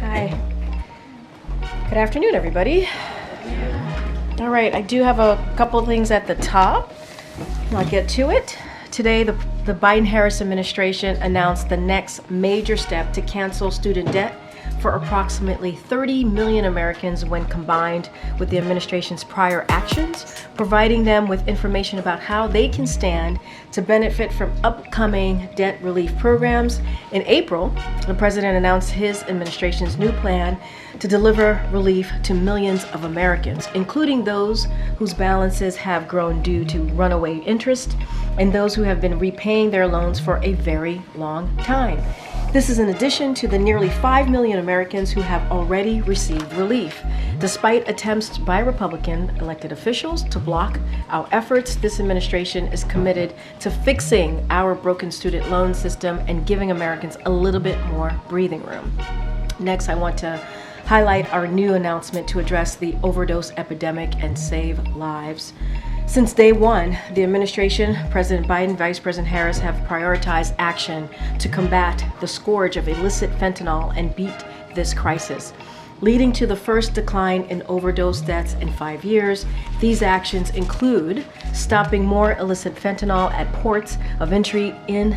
Hi. Good afternoon, everybody. All right, I do have a couple things at the top. I'll get to it. Today, the Biden-Harris administration announced the next major step to cancel student debt for approximately 30 million Americans when combined with the administration's prior actions, providing them with information about how they can stand to benefit from upcoming debt relief programs. In April, the president announced his administration's new plan to deliver relief to millions of Americans, including those whose balances have grown due to runaway interest and those who have been repaying their loans for a very long time. This is in addition to the nearly 5 million Americans who have already received relief. Despite attempts by Republican elected officials to block our efforts, this administration is committed to fixing our broken student loan system and giving Americans a little bit more breathing room. Next, I want to highlight our new announcement to address the overdose epidemic and save lives. Since day one, the administration, President Biden, Vice President Harris have prioritized action to combat the scourge of illicit fentanyl and beat this crisis, leading to the first decline in overdose deaths in 5 years. These actions include stopping more illicit fentanyl at ports of entry in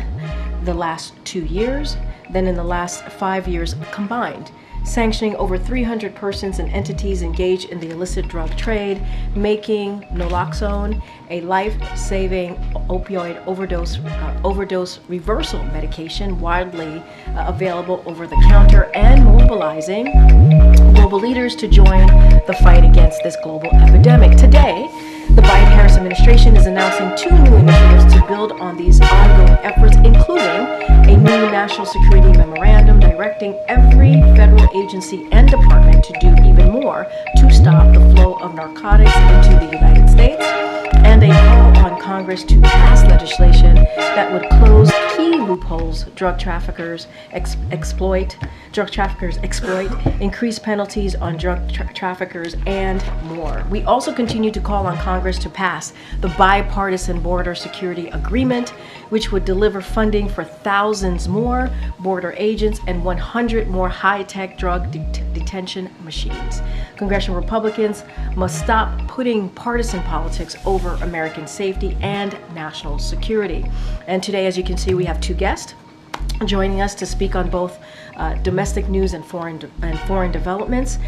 the last 2 years than in the last 5 years combined, sanctioning over 300 persons and entities engaged in the illicit drug trade, making naloxone a life-saving opioid overdose reversal medication widely available over the counter, and mobilizing global leaders to join the fight against this global epidemic. Today, the Biden-Harris administration is announcing 2 new initiatives to build on these ongoing efforts, including a new national security memorandum directing every federal agency and department to do even more to stop the flow of narcotics into the United States, and a call on Congress to pass legislation that would close key loopholes drug traffickers exploit, increase penalties on drug traffickers, and more. We also continue to call on Congress to pass the bipartisan border security agreement, which would deliver funding for thousands more border agents and 100 more high-tech drug detention machines. Congressional Republicans must stop putting partisan politics over American safety and national security. And today, as you can see, we have 2 guests joining us to speak on both domestic news and foreign developments.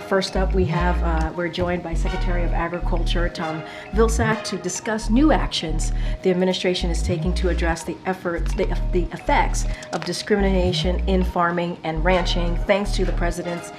First up, we're joined by Secretary of Agriculture Tom Vilsack to discuss new actions the administration is taking to address the effects of discrimination in farming and ranching. Thanks to the President's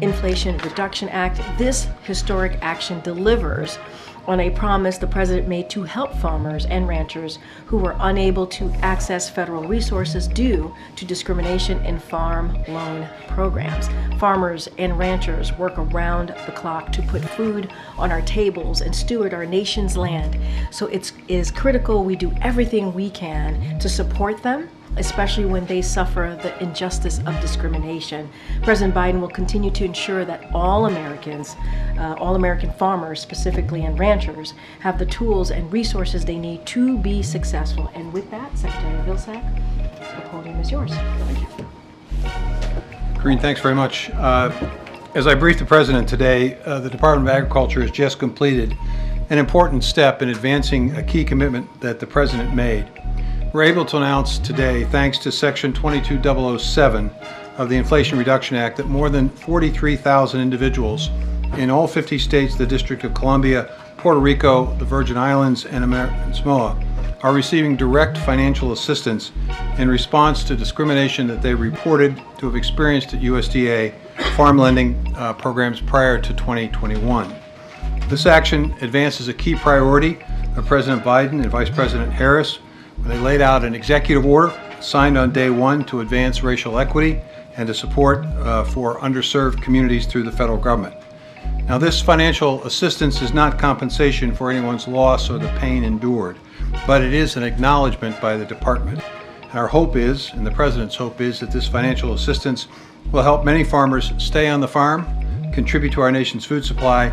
Inflation Reduction Act, this historic action delivers on a promise the president made to help farmers and ranchers who were unable to access federal resources due to discrimination in farm loan programs. Farmers and ranchers work around the clock to put food on our tables and steward our nation's land. So it is critical we do everything we can to support them, especially when they suffer the injustice of discrimination. President Biden will continue to ensure that all American farmers specifically, and ranchers, have the tools and resources they need to be successful. And with that, Secretary Vilsack, the podium is yours. Thank you. Green, thanks very much. As I briefed the President today, the Department of Agriculture has just completed an important step in advancing a key commitment that the President made. We're able to announce today, thanks to Section 22007 of the Inflation Reduction Act, that more than 43,000 individuals in all 50 states, the District of Columbia, Puerto Rico, the Virgin Islands, and American Samoa are receiving direct financial assistance in response to discrimination that they reported to have experienced at USDA farm lending programs prior to 2021. This action advances a key priority of President Biden and Vice President Harris when they laid out an executive order signed on day one to advance racial equity and to support for underserved communities through the federal government. Now, this financial assistance is not compensation for anyone's loss or the pain endured, but it is an acknowledgement by the department. And our hope is, and the President's hope is, that this financial assistance will help many farmers stay on the farm, contribute to our nation's food supply,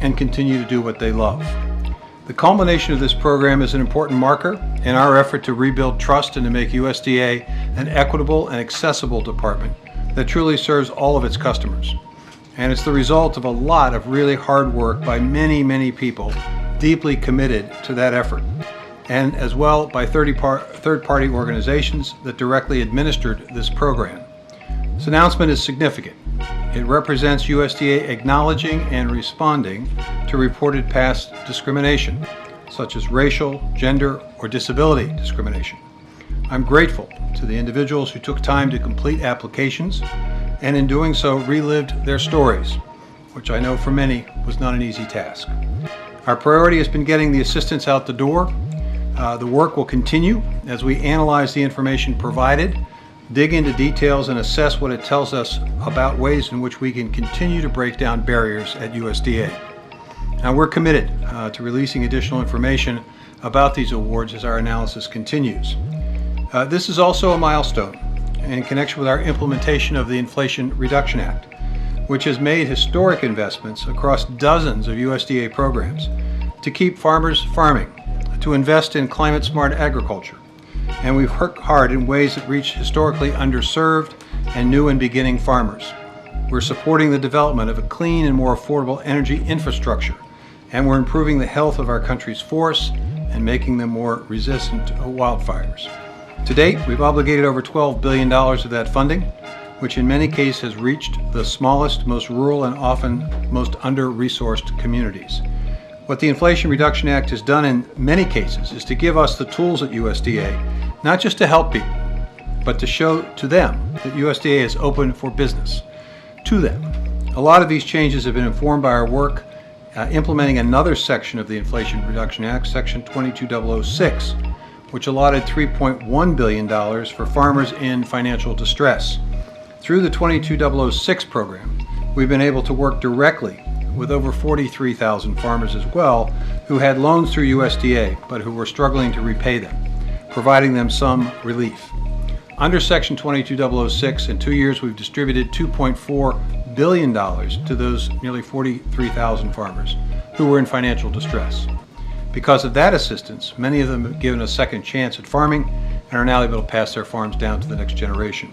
and continue to do what they love. The culmination of this program is an important marker in our effort to rebuild trust and to make USDA an equitable and accessible department that truly serves all of its customers. And it's the result of a lot of really hard work by many, many people deeply committed to that effort, and as well by third-party organizations that directly administered this program. This announcement is significant. It represents USDA acknowledging and responding to reported past discrimination, such as racial, gender, or disability discrimination. I'm grateful to the individuals who took time to complete applications and in doing so relived their stories, which I know for many was not an easy task. Our priority has been getting the assistance out the door. The work will continue as we analyze the information provided, dig into details, and assess what it tells us about ways in which we can continue to break down barriers at USDA. Now, we're committed to releasing additional information about these awards as our analysis continues. This is also a milestone in connection with our implementation of the Inflation Reduction Act, which has made historic investments across dozens of USDA programs to keep farmers farming, to invest in climate-smart agriculture, and we've worked hard in ways that reach historically underserved and new and beginning farmers. We're supporting the development of a clean and more affordable energy infrastructure, and we're improving the health of our country's forests and making them more resistant to wildfires. To date, we've obligated over $12 billion of that funding, which in many cases has reached the smallest, most rural, and often most under-resourced communities. What the Inflation Reduction Act has done in many cases is to give us the tools at USDA, not just to help people, but to show to them that USDA is open for business to them. A lot of these changes have been informed by our work implementing another section of the Inflation Reduction Act, Section 22006, which allotted $3.1 billion for farmers in financial distress. Through the 22006 program, we've been able to work directly with over 43,000 farmers as well who had loans through USDA but who were struggling to repay them, providing them some relief. Under Section 22006, in 2 years we've distributed $2.4 billion to those nearly 43,000 farmers who were in financial distress. Because of that assistance, many of them have given a second chance at farming and are now able to pass their farms down to the next generation.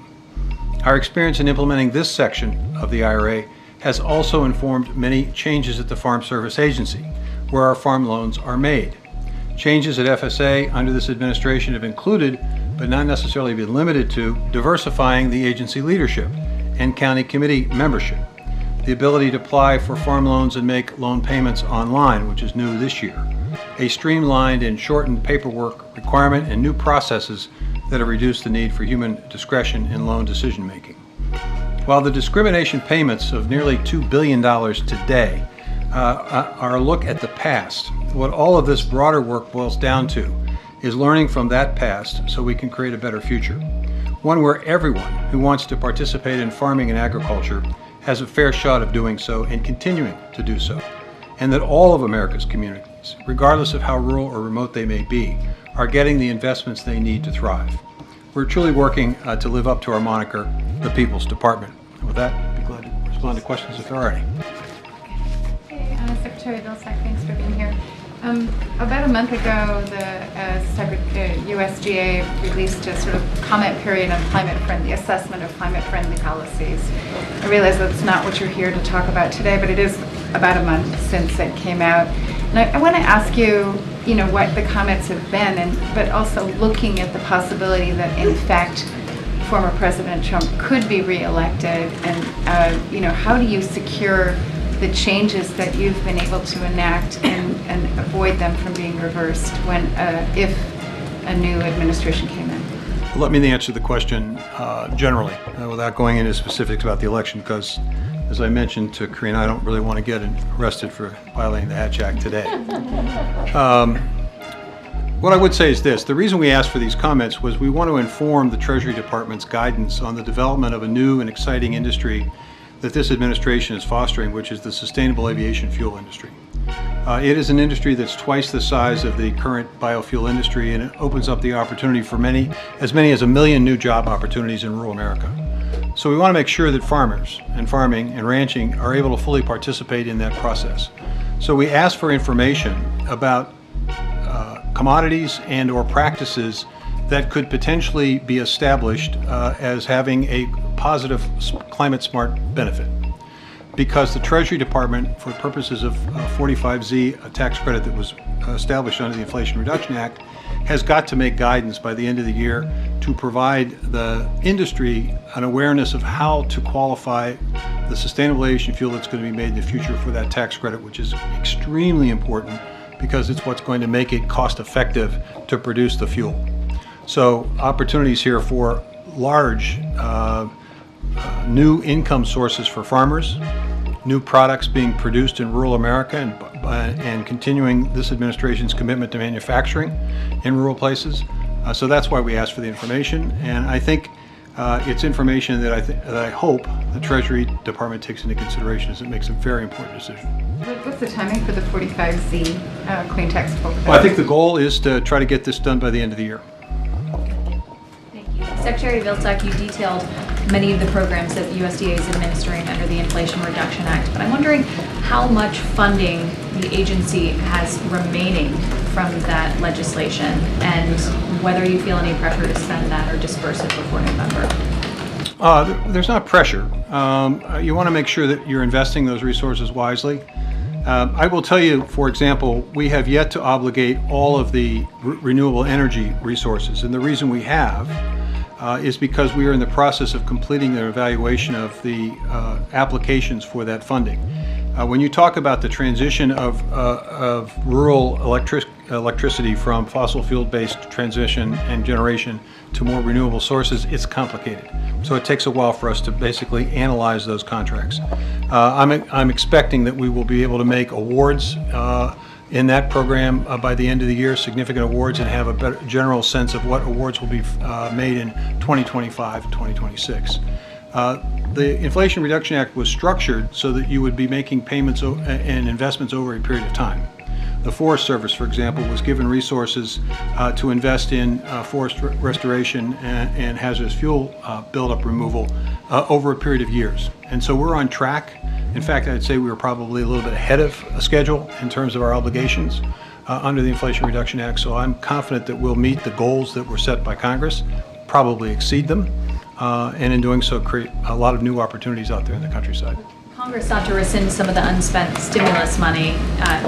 Our experience in implementing this section of the IRA has also informed many changes at the Farm Service Agency, where our farm loans are made. Changes at FSA under this administration have included, but not necessarily been limited to, diversifying the agency leadership and county committee membership, the ability to apply for farm loans and make loan payments online, which is new this year, a streamlined and shortened paperwork requirement, and new processes that have reduced the need for human discretion in loan decision making. While the discrimination payments of nearly $2 billion today are a look at the past, what all of this broader work boils down to is learning from that past so we can create a better future. One where everyone who wants to participate in farming and agriculture has a fair shot of doing so and continuing to do so, and that all of America's communities, regardless of how rural or remote they may be, are getting the investments they need to thrive. We're truly working to live up to our moniker, the People's Department. And with that, I'd be glad to respond to questions if there are any. Hey, Secretary Vilsack, thanks for being here. About a month ago, the USDA released a sort of comment period on climate-friendly assessment of climate-friendly policies. I realize that's not what you're here to talk about today, but it is about a month since it came out. And I want to ask you, what the comments have been, but also looking at the possibility that, in fact, former President Trump could be reelected, and how do you secure the changes that you've been able to enact and avoid them from being reversed if a new administration came in? Let me answer the question generally, without going into specifics about the election, because as I mentioned to Karina, I don't really want to get arrested for violating the Hatch Act today. What I would say is this: the reason we asked for these comments was we want to inform the Treasury Department's guidance on the development of a new and exciting industry that this administration is fostering, which is the sustainable aviation fuel industry. It is an industry that's twice the size of the current biofuel industry, and it opens up the opportunity for many as 1 million new job opportunities in rural America. So we want to make sure that farmers and farming and ranching are able to fully participate in that process. So we asked for information about commodities and or practices that could potentially be established as having a positive climate smart benefit. Because the Treasury Department, for purposes of 45Z, a tax credit that was established under the Inflation Reduction Act, has got to make guidance by the end of the year to provide the industry an awareness of how to qualify the sustainable aviation fuel that's going to be made in the future for that tax credit, which is extremely important because it's what's going to make it cost effective to produce the fuel. So opportunities here for large new income sources for farmers, new products being produced in rural America, and continuing this administration's commitment to manufacturing in rural places. So that's why we asked for the information, and I think it's information that I hope the Treasury Department takes into consideration as it makes a very important decision. What's the timing for the 45Z clean tech full credit? Well, I think the goal is to try to get this done by the end of the year. Thank you. Secretary Vilsack, you detailed many of the programs that the USDA is administering under the Inflation Reduction Act, but I'm wondering how much funding the agency has remaining from that legislation and whether you feel any pressure to spend that or disperse it before November. There's not pressure. You want to make sure that you're investing those resources wisely. I will tell you, for example, we have yet to obligate all of the renewable energy resources, and the reason we have is because we are in the process of completing the evaluation of the applications for that funding. When you talk about the transition of rural electricity from fossil fuel-based transmission and generation to more renewable sources, it's complicated. So it takes a while for us to basically analyze those contracts. I'm expecting that we will be able to make awards in that program by the end of the year, significant awards, and have a better general sense of what awards will be made in 2025, 2026. The Inflation Reduction Act was structured so that you would be making payments and investments over a period of time. The Forest Service, for example, was given resources to invest in forest restoration and hazardous fuel buildup removal over a period of years. And so we're on track. In fact, I'd say we were probably a little bit ahead of schedule in terms of our obligations under the Inflation Reduction Act. So I'm confident that we'll meet the goals that were set by Congress, probably exceed them, and in doing so create a lot of new opportunities out there in the countryside. Congress sought to rescind some of the unspent stimulus money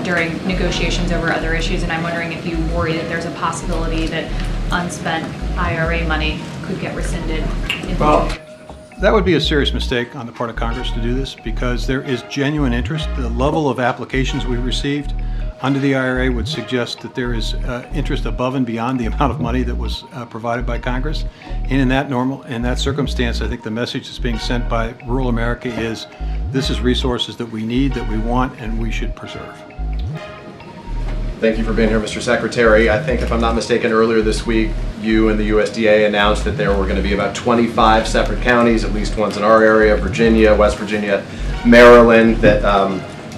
during negotiations over other issues, and I'm wondering if you worry that there's a possibility that unspent IRA money could get rescinded in Well, that would be a serious mistake on the part of Congress to do this because there is genuine interest. The level of applications we received under the IRA would suggest that there is interest above and beyond the amount of money that was provided by Congress. And in that circumstance, I think the message that's being sent by rural America is this is resources that we need, that we want, and we should preserve. Thank you for being here, Mr. Secretary. I think, if I'm not mistaken, earlier this week, you and the USDA announced that there were going to be about 25 separate counties, at least ones in our area, Virginia, West Virginia, Maryland, that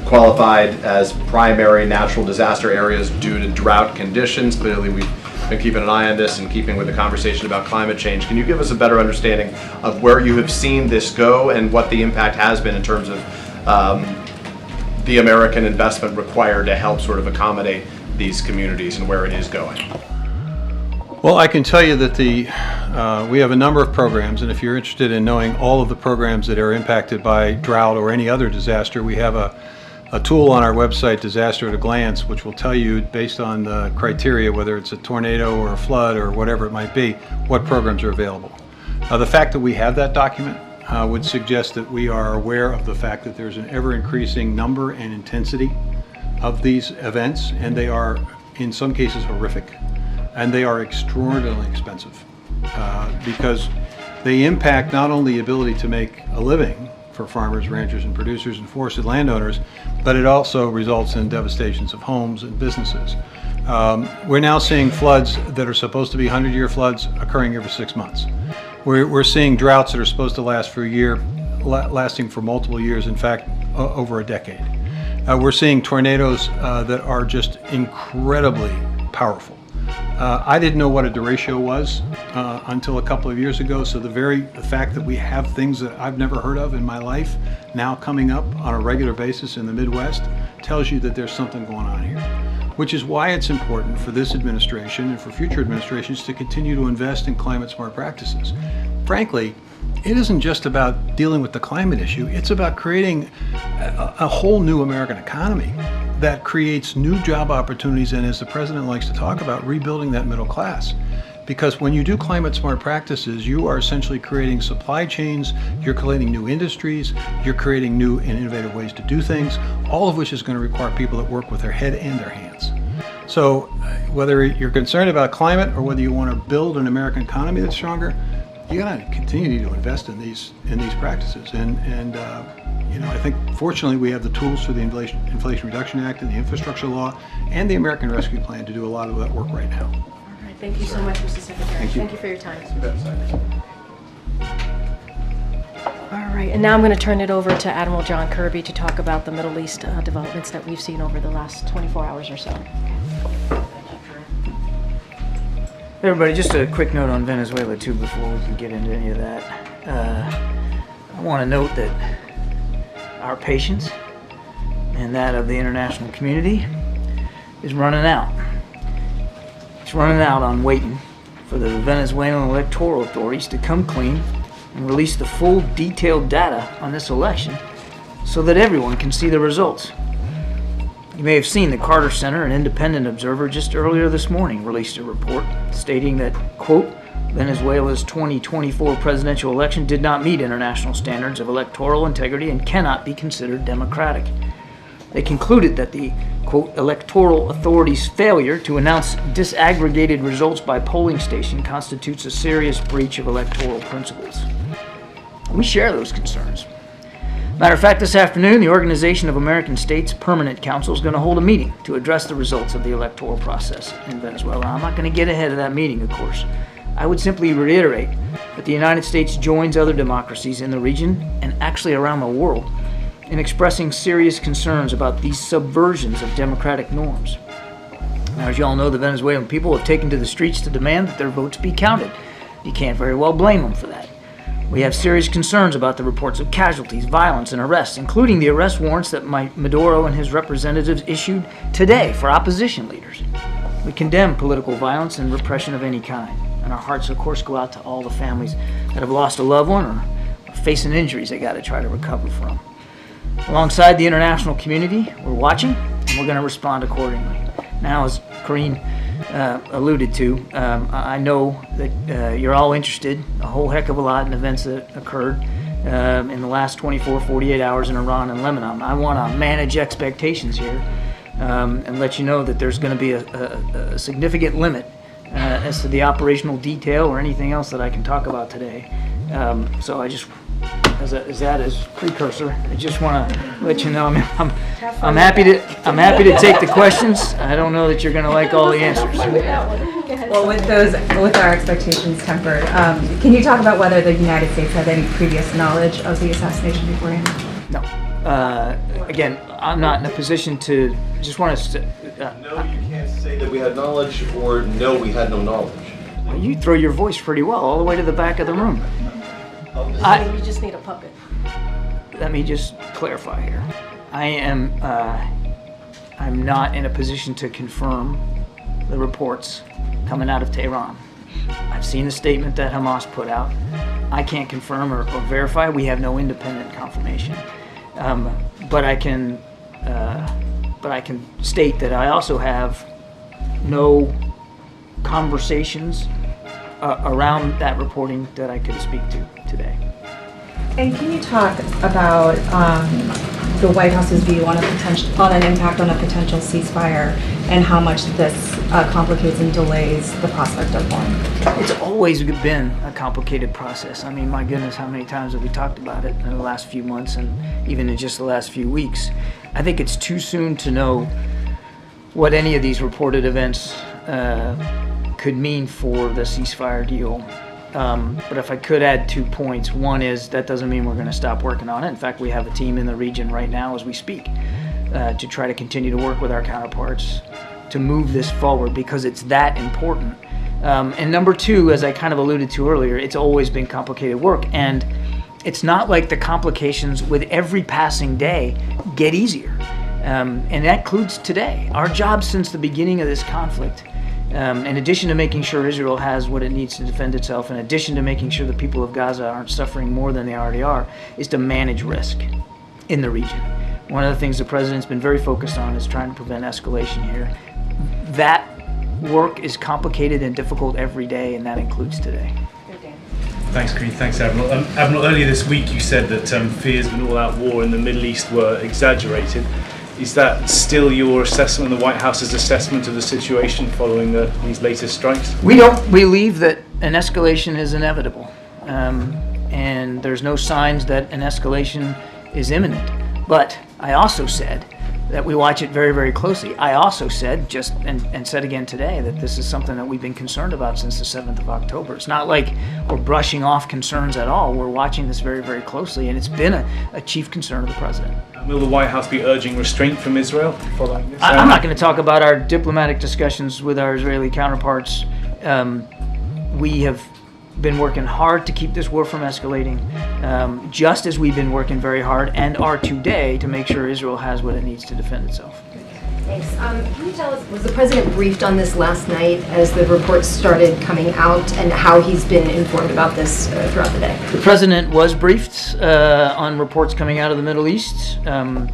qualified as primary natural disaster areas due to drought conditions. Clearly, we've been keeping an eye on this and keeping with the conversation about climate change. Can you give us a better understanding of where you have seen this go and what the impact has been in terms of the American investment required to help sort of accommodate these communities and where it is going? Well, I can tell you that we have a number of programs, and if you're interested in knowing all of the programs that are impacted by drought or any other disaster, we have a tool on our website, Disaster at a Glance, which will tell you, based on the criteria, whether it's a tornado or a flood or whatever it might be, what programs are available. The fact that we have that document would suggest that we are aware of the fact that there's an ever-increasing number and intensity of these events, and they are, in some cases, horrific, and they are extraordinarily expensive because they impact not only the ability to make a living for farmers, ranchers, and producers and forested landowners, but it also results in devastations of homes and businesses. We're now seeing floods that are supposed to be 100-year floods occurring every 6 months. We're seeing droughts that are supposed to last for a year, lasting for multiple years, in fact, over a decade. We're seeing tornadoes that are just incredibly powerful. I didn't know what a derecho was until a couple of years ago, so the fact that we have things that I've never heard of in my life now coming up on a regular basis in the Midwest tells you that there's something going on here. which is why it's important for this administration and for future administrations to continue to invest in climate smart practices. Frankly, it isn't just about dealing with the climate issue, it's about creating a whole new American economy that creates new job opportunities and, as the president likes to talk about, rebuilding that middle class. Because when you do climate smart practices, you are essentially creating supply chains, you're creating new industries, you're creating new and innovative ways to do things, all of which is going to require people that work with their head and their hands. So whether you're concerned about climate or whether you want to build an American economy that's stronger, you got to continue to invest in these practices. And I think fortunately we have the tools through the Inflation Reduction Act and the infrastructure law and the American Rescue Plan to do a lot of that work right now. Thank you so much, Mr. Secretary. Thank you for your time. All right, and now I'm going to turn it over to Admiral John Kirby to talk about the Middle East developments that we've seen over the last 24 hours or so. Everybody, just a quick note on Venezuela too before we can get into any of that. I want to note that our patience and that of the international community is running out. It's running out on waiting for the Venezuelan electoral authorities to come clean and release the full detailed data on this election so that everyone can see the results. You may have seen the Carter Center, an independent observer, just earlier this morning released a report stating that, quote, Venezuela's 2024 presidential election did not meet international standards of electoral integrity and cannot be considered democratic. They concluded that the, quote, electoral authorities' failure to announce disaggregated results by polling station constitutes a serious breach of electoral principles. We share those concerns. Matter of fact, this afternoon, the Organization of American States Permanent Council is going to hold a meeting to address the results of the electoral process in Venezuela. I'm not going to get ahead of that meeting, of course. I would simply reiterate that the United States joins other democracies in the region and actually around the world in expressing serious concerns about these subversions of democratic norms. Now, as you all know, the Venezuelan people have taken to the streets to demand that their votes be counted. You can't very well blame them for that. We have serious concerns about the reports of casualties, violence, and arrests, including the arrest warrants that Maduro and his representatives issued today for opposition leaders. We condemn political violence and repression of any kind, and our hearts, of course, go out to all the families that have lost a loved one or are facing injuries they got to try to recover from. Alongside the international community, we're watching, and we're going to respond accordingly. Now, as Corrine alluded to, I know that you're all interested a whole heck of a lot in events that occurred in the last 24, 48 hours in Iran and Lebanon. I want to manage expectations here and let you know that there's going to be a significant limit as to the operational detail or anything else that I can talk about today. So I just, as precursor, I just want to let you know I'm happy to take the questions. I don't know that you're going to like all the answers. Well, with our expectations tempered, can you talk about whether the United States had any previous knowledge of the assassination beforehand? No. Again, I'm not in a position to. Just want to. No, you can't say that we had knowledge or no, we had no knowledge. Well, you throw your voice pretty well all the way to the back of the room. You just need a puppet. Let me just clarify here. I'm not in a position to confirm the reports coming out of Tehran. I've seen the statement that Hamas put out. I can't confirm or verify. We have no independent confirmation. But I can state that I also have no conversations around that reporting that I could speak to today. And can you talk about the White House's view on an impact on a potential ceasefire and how much this complicates and delays the prospect of one? It's always been a complicated process. I mean, my goodness, how many times have we talked about it in the last few months and even in just the last few weeks? I think it's too soon to know what any of these reported events could mean for the ceasefire deal. But if I could add 2 points, one is that doesn't mean we're going to stop working on it. In fact, we have a team in the region right now as we speak to try to continue to work with our counterparts to move this forward because it's that important. And number two, as I kind of alluded to earlier, it's always been complicated work. And it's not like the complications with every passing day get easier. And that includes today. Our job since the beginning of this conflict, in addition to making sure Israel has what it needs to defend itself, in addition to making sure the people of Gaza aren't suffering more than they already are, is to manage risk in the region. One of the things the president's been very focused on is trying to prevent escalation here. That work is complicated and difficult every day, and that includes today. Thanks, Green. Thanks, Admiral. Admiral, earlier this week you said that fears of an all-out war in the Middle East were exaggerated. Is that still your assessment, the White House's assessment of the situation following these latest strikes? We don't believe that an escalation is inevitable, and there's no signs that an escalation is imminent. But I also said that we watch it very, very closely. I also said, and said again today, that this is something that we've been concerned about since the 7th of October. It's not like we're brushing off concerns at all. We're watching this very, very closely, and it's been a chief concern of the president. Will the White House be urging restraint from Israel following this? I'm not going to talk about our diplomatic discussions with our Israeli counterparts. We have been working hard to keep this war from escalating, just as we've been working very hard and are today to make sure Israel has what it needs to defend itself. Thanks. Can you tell us, was the president briefed on this last night as the reports started coming out, and how he's been informed about this throughout the day? The president was briefed on reports coming out of the Middle East.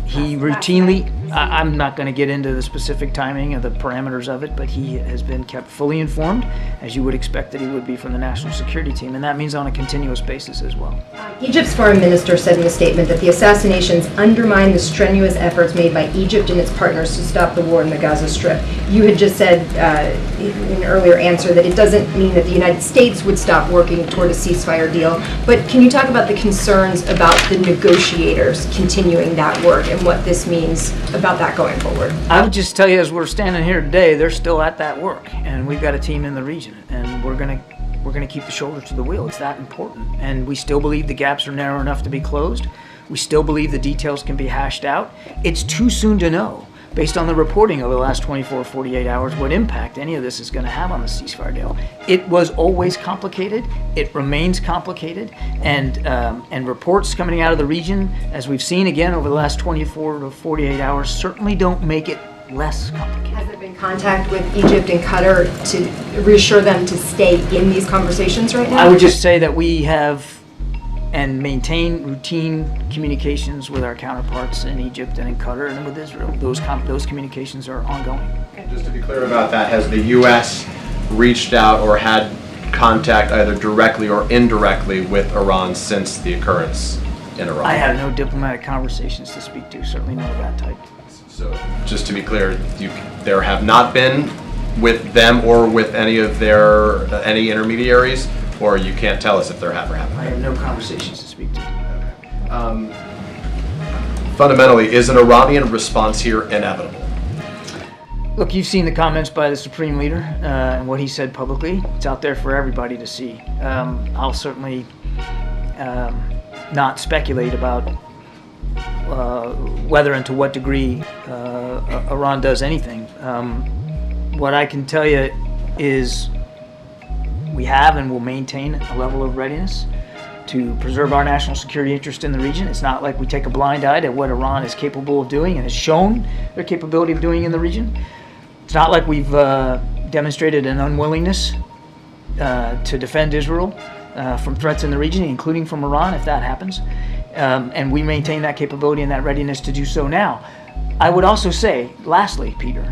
He routinely, I'm not going to get into the specific timing of the parameters of it, but he has been kept fully informed, as you would expect that he would be from the national security team, and that means on a continuous basis as well. Egypt's foreign minister said in a statement that the assassinations undermine the strenuous efforts made by Egypt and its partners to stop the war in the Gaza Strip. You had just said in an earlier answer that it doesn't mean that the United States would stop working toward a ceasefire deal, but can you talk about the concerns about the negotiators continuing that work and what this means about that going forward? I would just tell you, as we're standing here today, they're still at that work, and we've got a team in the region, and we're going to keep the shoulder to the wheel. It's that important, and we still believe the gaps are narrow enough to be closed. We still believe the details can be hashed out. It's too soon to know, based on the reporting over the last 24 or 48 hours, what impact any of this is going to have on the ceasefire deal. It was always complicated. It remains complicated. And reports coming out of the region, as we've seen again over the last 24 to 48 hours, certainly don't make it less complicated. Has there been contact with Egypt and Qatar to reassure them to stay in these conversations right now? I would just say that we have and maintain routine communications with our counterparts in Egypt and in Qatar and with Israel. Those communications are ongoing. Just to be clear about that, has the U.S. reached out or had contact either directly or indirectly with Iran since the occurrence in Iran? I have no diplomatic conversations to speak to, certainly none of that type. So just to be clear, there have not been with them or with any of their any intermediaries, or you can't tell us if there have or haven't? I have no conversations to speak to. Fundamentally, is an Iranian response here inevitable? Look, you've seen the comments by the Supreme Leader and what he said publicly. It's out there for everybody to see. I'll certainly not speculate about whether and to what degree Iran does anything. What I can tell you is we have and will maintain a level of readiness to preserve our national security interest in the region. It's not like we take a blind eye to what Iran is capable of doing and has shown their capability of doing in the region. It's not like we've demonstrated an unwillingness to defend Israel from threats in the region, including from Iran, if that happens. And we maintain that capability and that readiness to do so now. I would also say, lastly, Peter,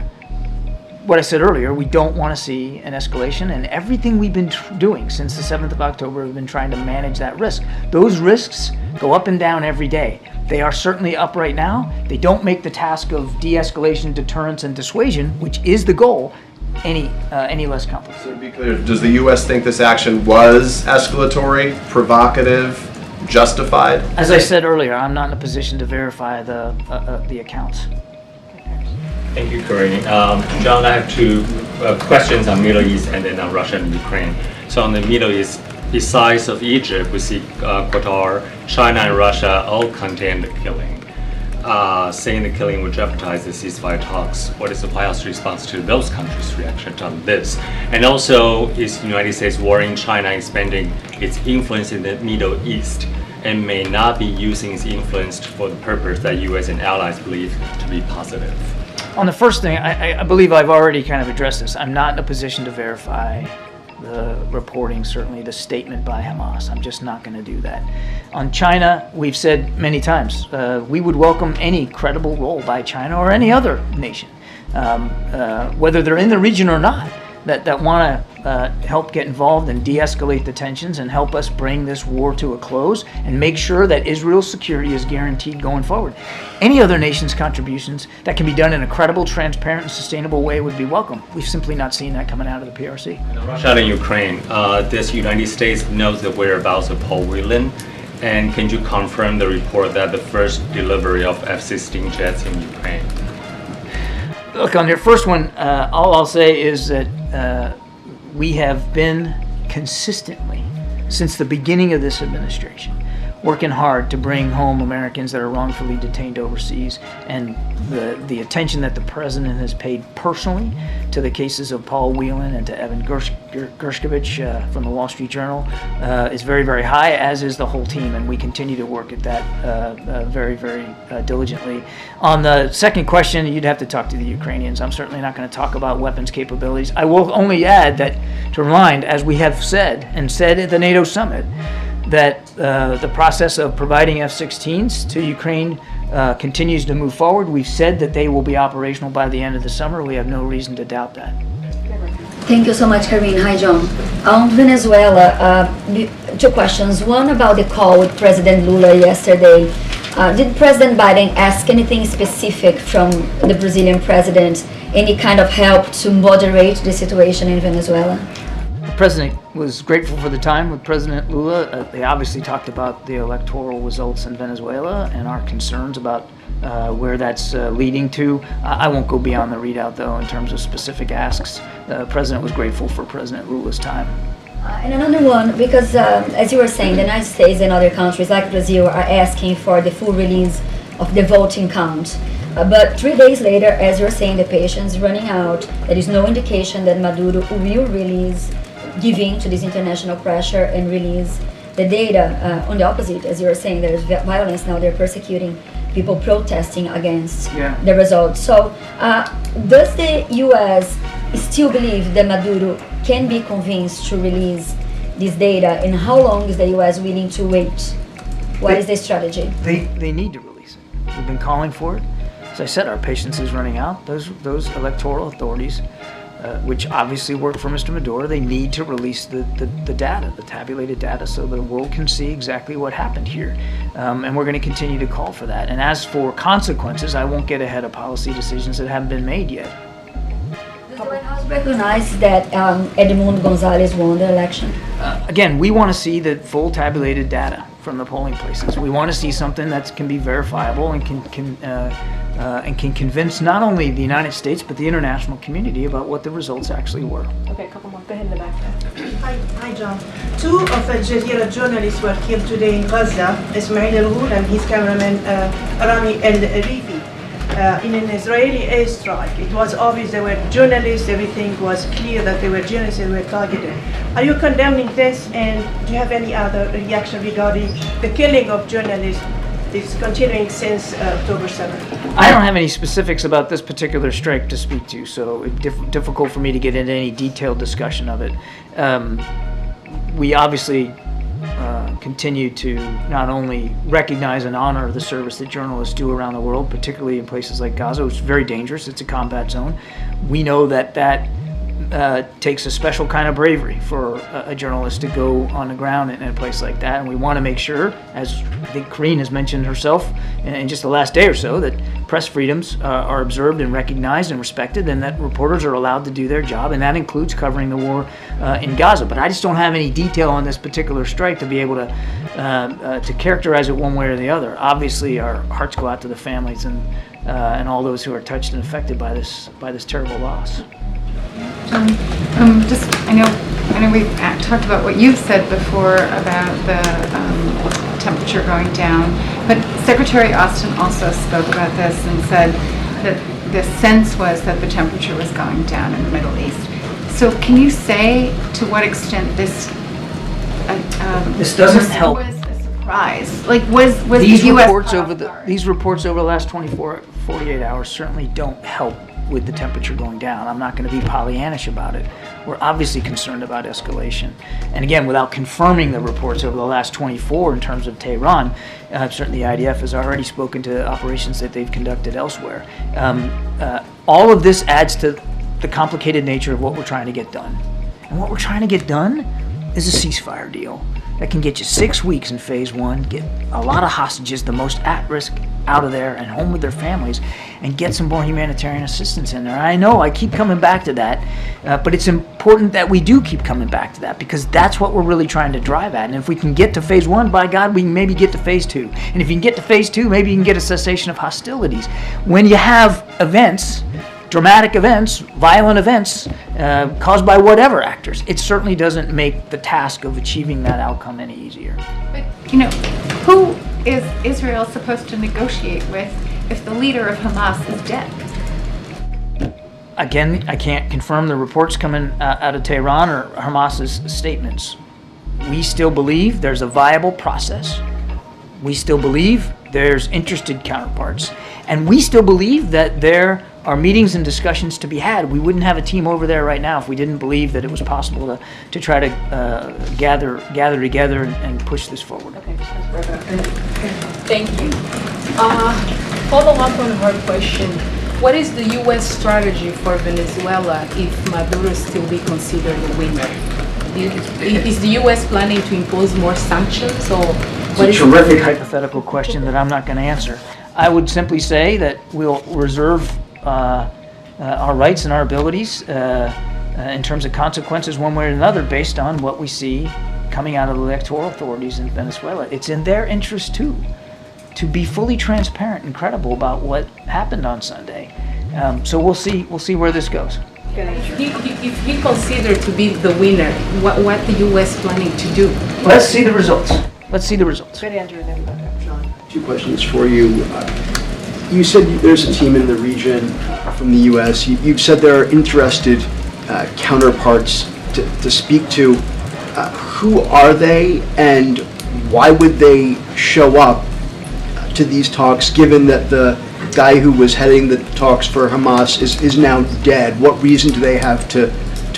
what I said earlier, we don't want to see an escalation, and everything we've been doing since the 7th of October, we've been trying to manage that risk. Those risks go up and down every day. They are certainly up right now. They don't make the task of de-escalation, deterrence, and dissuasion, which is the goal, any less complicated. So to be clear, does the U.S. think this action was escalatory, provocative, justified? As I said earlier, I'm not in a position to verify the accounts. Thank you, Corinne. John, I have two questions on Middle East and then on Russia and Ukraine. So on the Middle East, besides of Egypt, we see Qatar, China, and Russia all condemn the killing, saying the killing would jeopardize the ceasefire talks. What is the White House response to those countries' reaction on this? And also, is the United States worrying China expanding its influence in the Middle East? and may not be using its influence for the purpose that U.S. and allies believe to be positive? On the first thing, I believe I've already kind of addressed this. I'm not in a position to verify the reporting, certainly the statement by Hamas. I'm just not going to do that. On China, we've said many times, we would welcome any credible role by China or any other nation, whether they're in the region or not, that want to help get involved and de-escalate the tensions and help us bring this war to a close and make sure that Israel's security is guaranteed going forward. Any other nation's contributions that can be done in a credible, transparent, and sustainable way would be welcome. We've simply not seen that coming out of the PRC. Russia and Ukraine, does United States know the whereabouts of Paul Whelan? And can you confirm the report that the first delivery of F-16 jets in Ukraine? Look, on your first one, all I'll say is that we have been consistently, since the beginning of this administration, working hard to bring home Americans that are wrongfully detained overseas, and the attention that the president has paid personally to the cases of Paul Whelan and to Evan Gershkovich from the Wall Street Journal is very, very high, as is the whole team, and we continue to work at that very, very diligently. On the second question, you'd have to talk to the Ukrainians. I'm certainly not going to talk about weapons capabilities. I will only add that, to remind, as we have said, and said at the NATO summit, that the process of providing F-16s to Ukraine continues to move forward. We've said that they will be operational by the end of the summer. We have no reason to doubt that. Thank you so much, Karine. Hi, John. On Venezuela, two questions. One about the call with President Lula yesterday. Did President Biden ask anything specific from the Brazilian president, any kind of help to moderate the situation in Venezuela? The president was grateful for the time with President Lula. They obviously talked about the electoral results in Venezuela and our concerns about where that's leading to. I won't go beyond the readout, though, in terms of specific asks. The president was grateful for President Lula's time. And another one, because as you were saying, the United States and other countries like Brazil are asking for the full release of the voting count. But 3 days later, as you're saying, the patience is running out. There is no indication that Maduro will release, give in to this international pressure and release the data. On the opposite, as you were saying, there's violence now. They're persecuting people protesting against the results. So does the U.S. still believe that Maduro can be convinced to release this data, and how long is the U.S. willing to wait? What is the strategy? They need to release it. We've been calling for it. As I said, our patience is running out. Those electoral authorities, which obviously work for Mr. Maduro, they need to release the data, the tabulated data, so the world can see exactly what happened here. And we're going to continue to call for that. And as for consequences, I won't get ahead of policy decisions that haven't been made yet. Does the White House recognize that Edmundo Gonzalez won the election? Again, we want to see the full tabulated data from the polling places. We want to see something that can be verifiable and can convince not only the United States but the international community about what the results actually were. Okay, a couple more. Go ahead in the back there. Hi, John. Two of Al Jazeera journalists were killed today in Gaza, Ismail El-Ghul and his cameraman Rami El-Rifi, in an Israeli airstrike. It was obvious they were journalists. Everything was clear that they were journalists and were targeted. Are you condemning this, and do you have any other reaction regarding the killing of journalists? It's continuing since October 7th. I don't have any specifics about this particular strike to speak to, so it's difficult for me to get into any detailed discussion of it. We obviously continue to not only recognize and honor the service that journalists do around the world, particularly in places like Gaza, which is very dangerous. It's a combat zone. We know that takes a special kind of bravery for a journalist to go on the ground in a place like that, and we want to make sure, as I think Karine has mentioned herself in just the last day or so, that press freedoms are observed and recognized and respected, and that reporters are allowed to do their job, and that includes covering the war in Gaza. But I just don't have any detail on this particular strike to be able to characterize it one way or the other. Obviously, our hearts go out to the families and all those who are touched and affected by this terrible loss. I know we've talked about what you've said before about the temperature going down, but Secretary Austin also spoke about this and said that the sense was that the temperature was going down in the Middle East. So can you say to what extent this doesn't help. was a surprise? Like, was These the U.S. reports caught over off guard? these reports over the last 48 hours certainly don't help with the temperature going down. I'm not going to be Pollyannish about it. We're obviously concerned about escalation. And again, without confirming the reports over the last 24 in terms of Tehran, certainly the IDF has already spoken to operations that they've conducted elsewhere. All of this adds to the complicated nature of what we're trying to get done. And what we're trying to get done is a ceasefire deal that can get you 6 weeks in phase one, get a lot of hostages, the most at risk, out of there and home with their families, and get some more humanitarian assistance in there. I know I keep coming back to that, but it's important that we do keep coming back to that, because that's what we're really trying to drive at. And if we can get to phase one, by God, we can maybe get to phase two. And if you can get to phase two, maybe you can get a cessation of hostilities. When you have events, dramatic events, violent events, caused by whatever actors, it certainly doesn't make the task of achieving that outcome any easier. But, you know, who is Israel supposed to negotiate with if the leader of Hamas is dead? Again, I can't confirm the reports coming out of Tehran or Hamas's statements. We still believe there's a viable process. We still believe there's interested counterparts. And we still believe that there are meetings and discussions to be had. We wouldn't have a team over there right now if we didn't believe that it was possible to try to gather together and push this forward. Okay. Thank you. Follow up on her question. What is the U.S. strategy for Venezuela if Maduro still be considered a winner? Is the U.S. planning to impose more sanctions, or what is It's a terrific hypothetical question that I'm not going to answer. I would simply say that we'll reserve our rights and our abilities in terms of consequences one way or another based on what we see coming out of the electoral authorities in Venezuela. It's in their interest too to be fully transparent and credible about what happened on Sunday. So we'll see where this goes. if he considered to be the winner, what the U.S. planning to do? Let's see the results. Let's see the results. Good, Andrew, and then John. Two questions for you. You said there's a team in the region from the U.S. You've said there are interested counterparts to speak to. Who are they, and why would they show up to these talks, given that the guy who was heading the talks for Hamas is now dead? What reason do they have to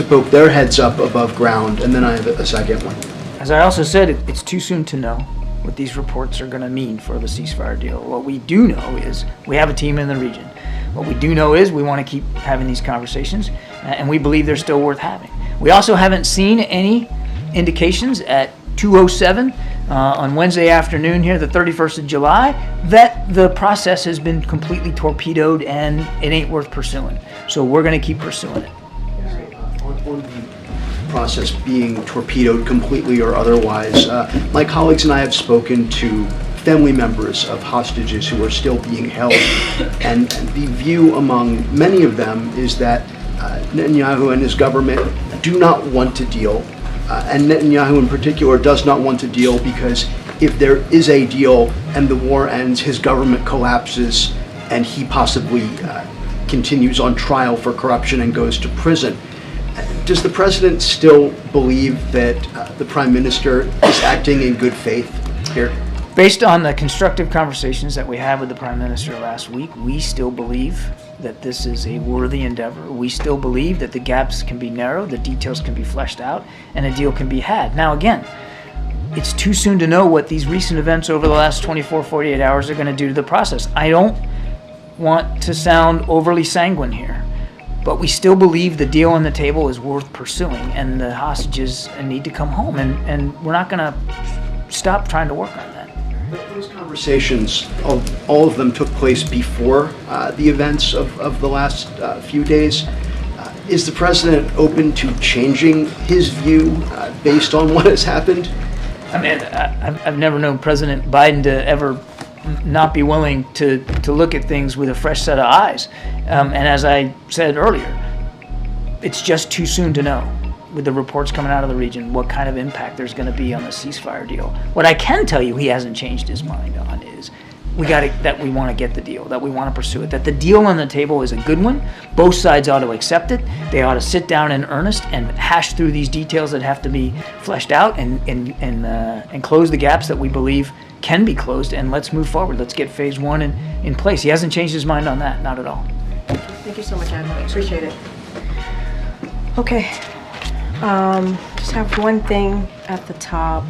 poke their heads up above ground? And then I have a second one. As I also said, it's too soon to know what these reports are going to mean for the ceasefire deal. What we do know is we have a team in the region. What we do know is we want to keep having these conversations, and we believe they're still worth having. We also haven't seen any indications at 2:07 on Wednesday afternoon here, the 31st of July, that the process has been completely torpedoed and it ain't worth pursuing. So we're going to keep pursuing it. On the process being torpedoed completely or otherwise, my colleagues and I have spoken to family members of hostages who are still being held, and the view among many of them is that Netanyahu and his government do not want to deal, and Netanyahu in particular does not want to deal because if there is a deal and the war ends, his government collapses and he possibly continues on trial for corruption and goes to prison. Does the president still believe that the prime minister is acting in good faith here? Based on the constructive conversations that we had with the prime minister last week, we still believe that this is a worthy endeavor. We still believe that the gaps can be narrowed, the details can be fleshed out, and a deal can be had. Now again, it's too soon to know what these recent events over the last 24, 48 hours are going to do to the process. I don't want to sound overly sanguine here, but we still believe the deal on the table is worth pursuing, and the hostages need to come home, and we're not going to stop trying to work on that. Those conversations, all of them took place before the events of the last few days. Is the president open to changing his view based on what has happened? I mean, I've never known President Biden to ever not be willing to look at things with a fresh set of eyes. And as I said earlier, it's just too soon to know, with the reports coming out of the region, what kind of impact there's going to be on the ceasefire deal. What I can tell you he hasn't changed his mind on is that we want to get the deal, that we want to pursue it, that the deal on the table is a good one. Both sides ought to accept it. They ought to sit down in earnest and hash through these details that have to be fleshed out and close the gaps that we believe can be closed, and let's move forward. Let's get phase one in place. He hasn't changed his mind on that, not at all. Thank you so much, Admiral. I appreciate it. Okay. Just have one thing at the top.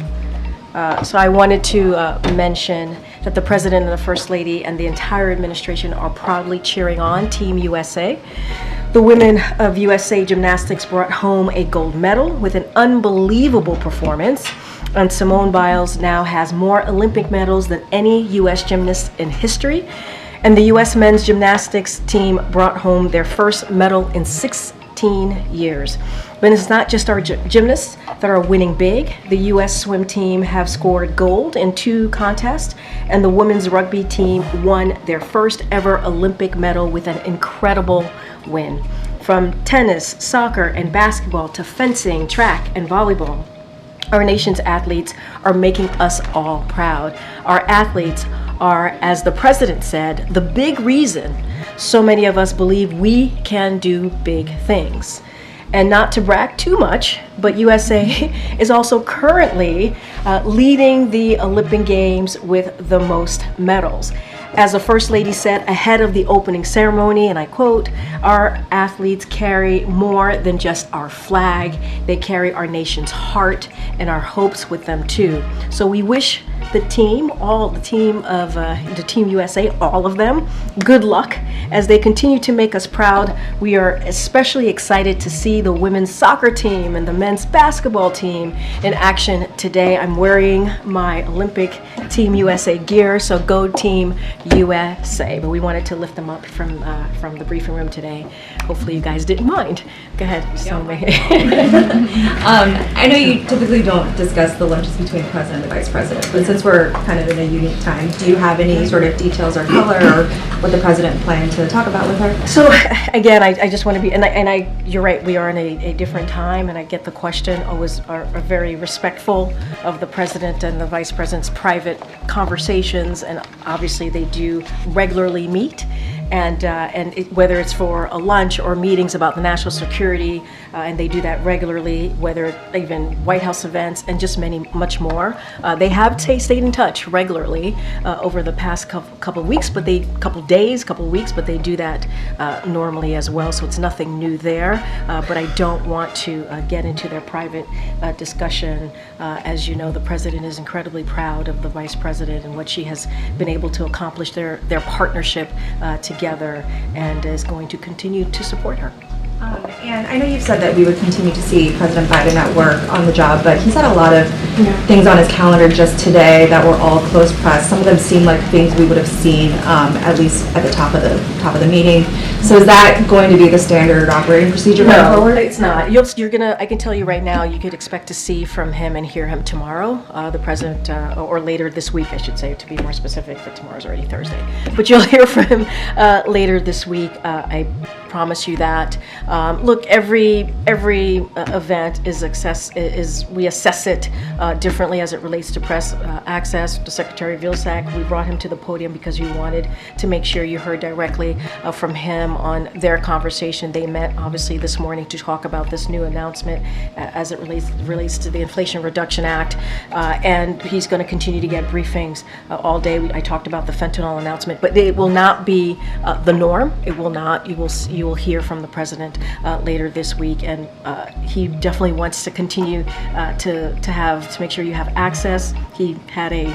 So I wanted to mention that the President and the First Lady and the entire administration are proudly cheering on Team USA. The women of USA Gymnastics brought home a gold medal with an unbelievable performance. And Simone Biles now has more Olympic medals than any U.S. gymnast in history. And the U.S. men's gymnastics team brought home their first medal in 16 years. But it's not just our gymnasts that are winning big. The U.S. swim team have scored gold in 2 contests, and the women's rugby team won their first ever Olympic medal with an incredible win. From tennis, soccer, and basketball to fencing, track, and volleyball, our nation's athletes are making us all proud. Our athletes are, as the president said, the big reason so many of us believe we can do big things. And not to brag too much, but USA is also currently leading the Olympic Games with the most medals. As the First Lady said ahead of the opening ceremony, and I quote, "Our athletes carry more than just our flag. They carry our nation's heart and our hopes with them too." So we wish the team, the Team USA, all of them, good luck as they continue to make us proud. We are especially excited to see the women's soccer team and the men's basketball team in action today. I'm wearing my Olympic Team USA gear, so go Team USA. But we wanted to lift them up from the briefing room today. Hopefully you guys didn't mind. Go ahead, I know you typically don't discuss the lunches between the president and the vice president, but since we're kind of in a unique time, do you have any sort of details or color or what the president planned to talk about with her? So again, I just want to be, you're right, we are in a different time, and I get the question, always are very respectful of the president and the vice president's private conversations, and obviously they do regularly meet. Whether it's for a lunch or meetings about the national security, and they do that regularly, whether even White House events and just much more. They have stayed in touch regularly over the past couple weeks, couple weeks, but they do that normally as well, so it's nothing new there. But I don't want to get into their private discussion. As you know, the president is incredibly proud of the vice president and what she has been able to accomplish, their partnership together, and is going to continue to support her. And I know you've said that we would continue to see President Biden at work on the job, but he's had a lot of things on his calendar just today that were all close press. Some of them seem like things we would have seen at least at the top of the meeting. So is that going to be the standard operating procedure going forward? No, it's not. I can tell you right now, you could expect to see from him and hear him tomorrow, the president, or later this week, I should say, to be more specific, but tomorrow's already Thursday. But you'll hear from him later this week. I promise you that. Look, every event we assess it differently as it relates to press access. To Secretary Vilsack, we brought him to the podium because we wanted to make sure you heard directly from him on their conversation. They met obviously this morning to talk about this new announcement as it relates to the Inflation Reduction Act, and he's going to continue to get briefings all day. I talked about the fentanyl announcement, but it will not be the norm. It will not. You will hear from the president later this week, and he definitely wants to continue to make sure you have access. He had a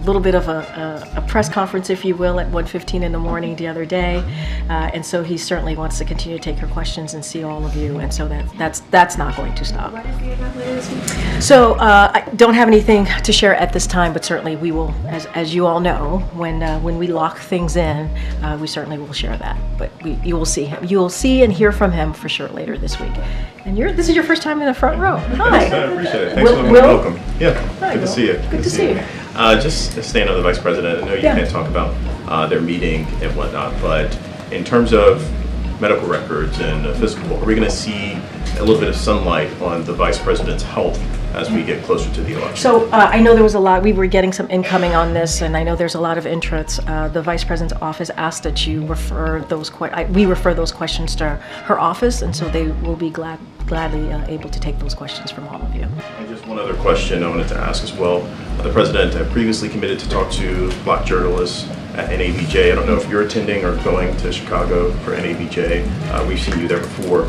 little bit of a press conference, if you will, at 1:15 in the morning the other day, and so he certainly wants to continue to take your questions and see all of you, and so that's not going to stop. What is the event later this week? So I don't have anything to share at this time, but certainly we will, as you all know, when we lock things in, we certainly will share that. But you will see and hear from him for sure later this week. And this is your first time in the front row. Hi. I appreciate it. Thanks for letting me welcome. Yeah, Hi, good to see you. Good to see you. Just staying on the vice president, I know you can't talk about their meeting and whatnot, but in terms of medical records and physical, are we going to see a little bit of sunlight on the vice president's health as we get closer to the election? So I know there was a lot, we were getting some incoming on this, and I know there's a lot of interest. The Vice President's office asked that you refer we refer those questions to her office, and so they will be gladly able to take those questions from all of you. And just one other question I wanted to ask as well. The President previously committed to talk to Black journalists at NABJ. I don't know if you're attending or going to Chicago for NABJ. We've seen you there before.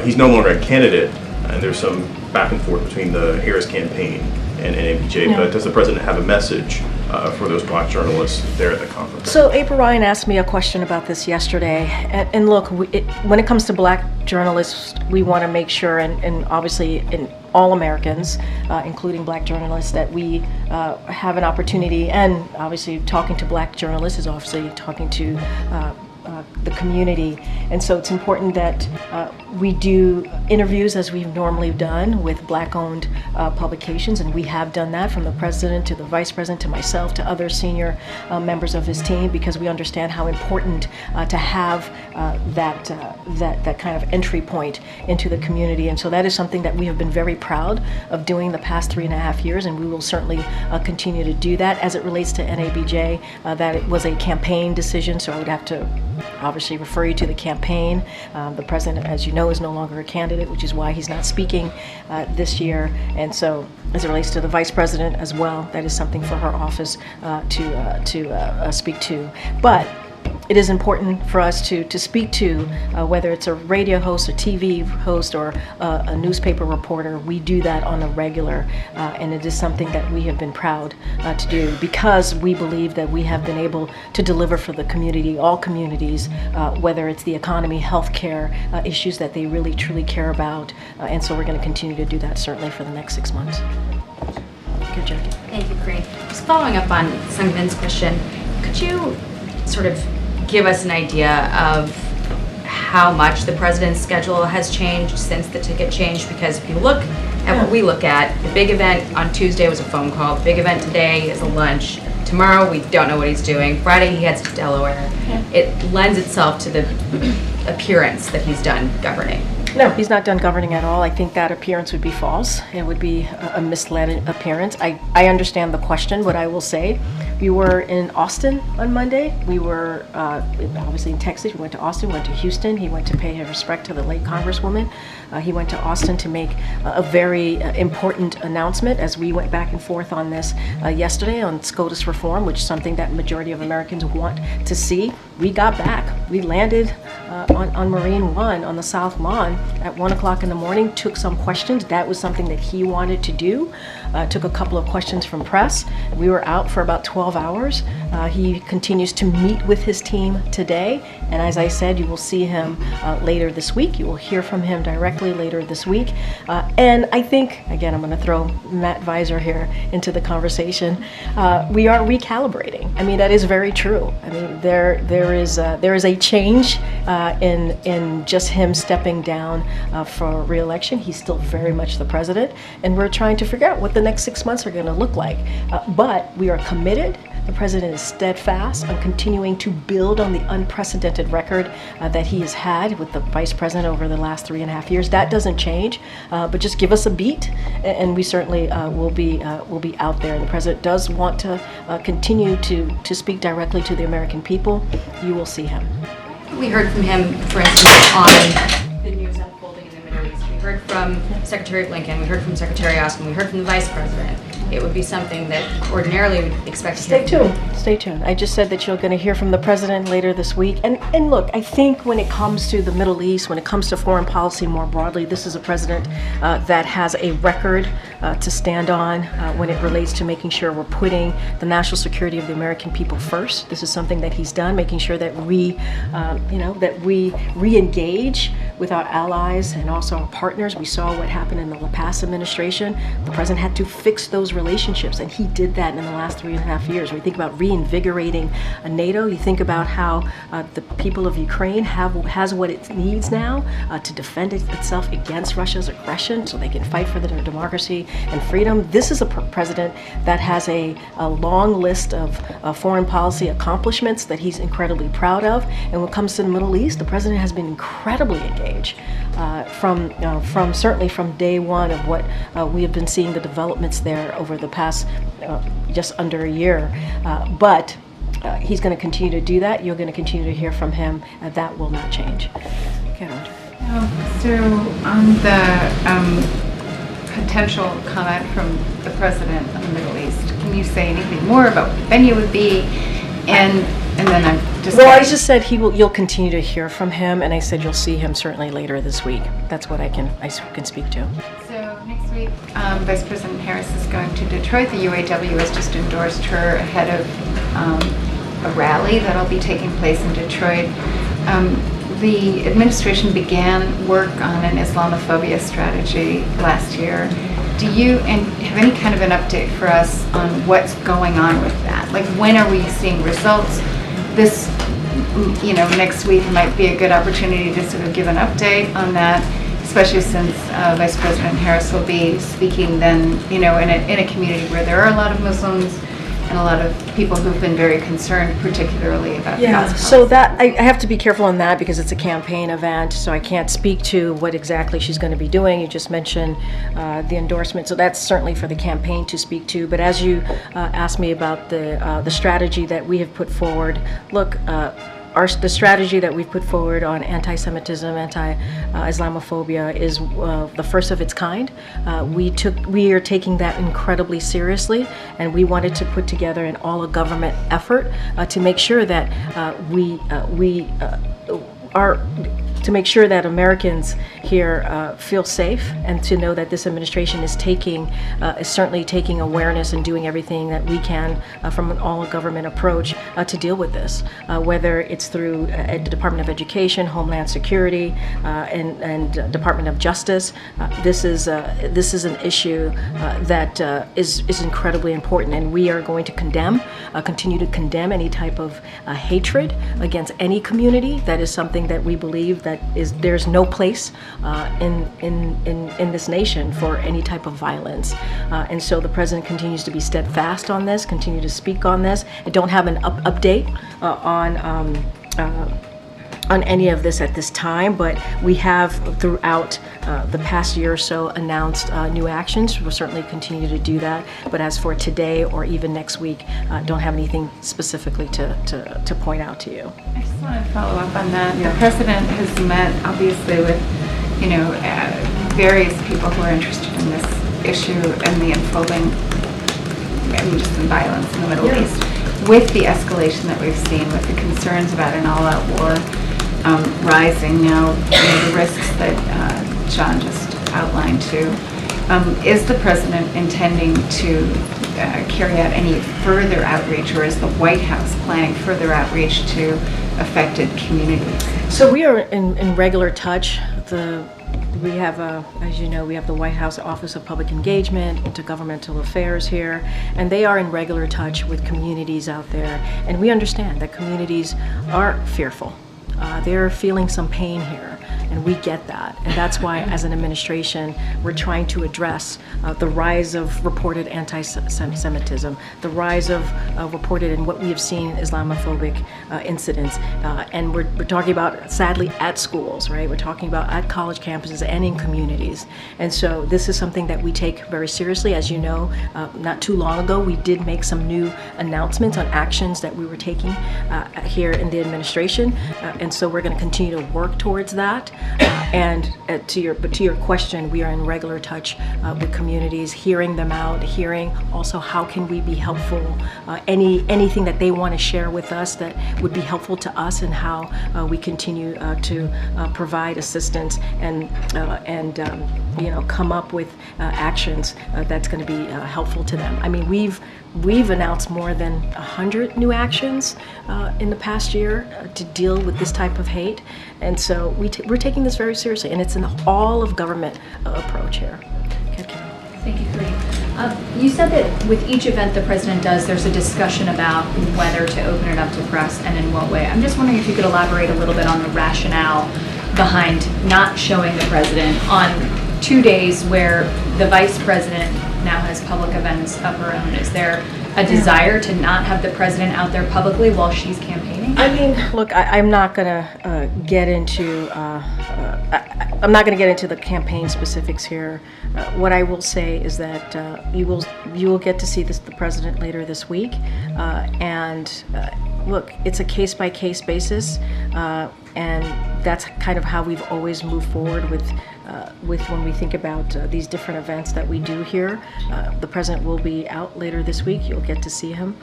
He's no longer a candidate, and there's some back and forth between the Harris campaign and NABJ, Yeah. but does the President have a message for those Black journalists there at the conference? So April Ryan asked me a question about this yesterday, and look, when it comes to Black journalists, we want to make sure, and obviously in all Americans, including Black journalists, that we have an opportunity, and obviously talking to Black journalists is obviously talking to the community, and so it's important that we do interviews as we've normally done with Black-owned publications, and we have done that from the President to the Vice President to myself to other senior members of his team, because we understand how important to have that kind of entry point into the community, and so that is something that we have been very proud of doing the past 3.5 years, and we will certainly continue to do that. As it relates to NABJ, that it was a campaign decision, so I would have to obviously refer you to the campaign. The President, as you know, is no longer a candidate, which is why he's not speaking this year. And so as it relates to the Vice President as well, that is something for her office to speak to. But it is important for us to speak to, whether it's a radio host, a TV host, or a newspaper reporter. We do that on a regular, and it is something that we have been proud to do, because we believe that we have been able to deliver for the community, all communities, whether it's the economy, healthcare, issues that they really truly care about, and so we're going to continue to do that certainly for the next 6 months. Good, Jackie. Thank you, Corinne. Just following up on Sungmin's question, could you sort of give us an idea of how much the President's schedule has changed since the ticket changed? Because if you look at what we look at, the big event on Tuesday was a phone call, the big event today is a lunch, tomorrow we don't know what he's doing, Friday he heads to Delaware. It lends itself to the appearance that he's done governing. No, he's not done governing at all. I think that appearance would be false. It would be a misled appearance. I understand the question. What I will say, we were in Austin on Monday. We were obviously in Texas. We went to Austin, went to Houston. He went to pay his respect to the late Congresswoman. He went to Austin to make a very important announcement, as we went back and forth on this yesterday on SCOTUS reform, which is something that majority of Americans want to see. We got back. We landed on Marine One on the South Lawn at 1 o'clock in the morning, took some questions. That was something that he wanted to do. Took a couple of questions from press. We were out for about 12 hours. He continues to meet with his team today, and as I said, you will see him later this week. You will hear from him directly later this week. And I think, again, I'm going to throw Matt Visor here into the conversation. We are recalibrating. I mean, that is very true. I mean, there is a change in just him stepping down for re-election. He's still very much the president, and we're trying to figure out what the next 6 months are going to look like. But we are committed. The president is steadfast on continuing to build on the unprecedented record that he has had with the vice president over the last 3.5 years. That doesn't change, but just give us a beat, and we certainly will be out there. And the president does want to continue to speak directly to the American people. You will see him. We heard from him, for instance, on the news unfolding in the Middle East. We heard from Secretary Blinken, we heard from Secretary Austin, we heard from the Vice President. It would be something that ordinarily we would expect to hear. Stay tuned. I just said that you're going to hear from the president later this week. And look, I think when it comes to the Middle East, when it comes to foreign policy more broadly, this is a president that has a record to stand on when it relates to making sure we're putting the national security of the American people first. This is something that he's done, making sure that we re-engage with our allies and also our partners. We saw what happened in the La Paz administration. The president had to fix those relationships, and he did that in the last 3.5 years. When you think about reinvigorating NATO, you think about how the people of Ukraine has what it needs now to defend itself against Russia's aggression, so they can fight for their democracy and freedom. This is a president that has a long list of foreign policy accomplishments that he's incredibly proud of. And when it comes to the Middle East, the president has been incredibly engaged. engage. From certainly from day one of what we have been seeing the developments there over the past just under a year, but he's going to continue to do that. You're going to continue to hear from him, and that will not change. Karen. So on the potential comment from the president on the Middle East, can you say anything more about what the venue would be? And then I'm just... Well, I just said you'll continue to hear from him, and I said you'll see him certainly later this week. That's what I can speak to. So next week, Vice President Harris is going to Detroit. The UAW has just endorsed her ahead of a rally that'll be taking place in Detroit. The administration began work on an Islamophobia strategy last year. Do you have any kind of an update for us on what's going on with that? Like, when are we seeing results? This, next week might be a good opportunity to sort of give an update on that, especially since Vice President Harris will be speaking then, in a community where there are a lot of Muslims and a lot of people who've been very concerned, particularly about Gaza. So that I have to be careful on that because it's a campaign event, so I can't speak to what exactly she's going to be doing. You just mentioned the endorsement, so that's certainly for the campaign to speak to. But as you asked me about the strategy that we have put forward, look. The strategy that we've put forward on anti-Semitism, anti-Islamophobia is the first of its kind. We are taking that incredibly seriously, and we wanted to put together an all-of-government effort to make sure that to make sure that Americans here feel safe, and to know that this administration is certainly taking awareness and doing everything that we can from an all-government approach to deal with this, whether it's through the Department of Education, Homeland Security, and Department of Justice. This is an issue that is incredibly important, and we are going to continue to condemn any type of hatred against any community. That is something that we believe that there's no place in this nation for any type of violence, and so the president continues to be steadfast on this, continue to speak on this. I don't have an update on any of this at this time, but we have throughout the past year or so announced new actions. We'll certainly continue to do that, but as for today or even next week, don't have anything specifically to point out to you. I just want to follow up on that. The president has met, obviously, with various people who are interested in this issue and the unfolding violence in the Middle East. With the escalation that we've seen, with the concerns about an all-out war rising now, the risks that John just outlined too, is the president intending to carry out any further outreach, or is the White House planning further outreach to affected communities? So we are in regular touch. We have, as you know, we have the White House Office of Public Engagement, Intergovernmental Affairs here, and they are in regular touch with communities out there. And we understand that communities are fearful. They're feeling some pain here, and we get that. And that's why, as an administration, we're trying to address the rise of reported anti-Semitism, the rise of reported and what we have seen Islamophobic incidents. And we're talking about, sadly, at schools, right? We're talking about at college campuses and in communities. And so this is something that we take very seriously. As you know, not too long ago, we did make some new announcements on actions that we were taking here in the administration. And so we're going to continue to work towards that. And to your question, we are in regular touch with communities, hearing them out, hearing also how can we be helpful, anything that they want to share with us that would be helpful to us, and how we continue to provide assistance and come up with actions that's going to be helpful to them. I mean, we've announced more than 100 new actions in the past year to deal with this type of hate, and so we're taking this very seriously, and it's an all-of-government approach here. Thank you, Kareem. You said that with each event the president does, there's a discussion about whether to open it up to press and in what way. I'm just wondering if you could elaborate a little bit on the rationale behind not showing the president on 2 days where the vice president now has public events of her own. Is there a desire to not have the president out there publicly while she's campaigning? campaigning? I mean, look, I'm not gonna get into I'm not gonna get into the campaign specifics here. What I will say is that you will get to see the president later this week, and look, it's a case by case basis, and that's kind of how we've always moved forward with when we think about these different events that we do here. The president will be out later this week. You'll get to see him.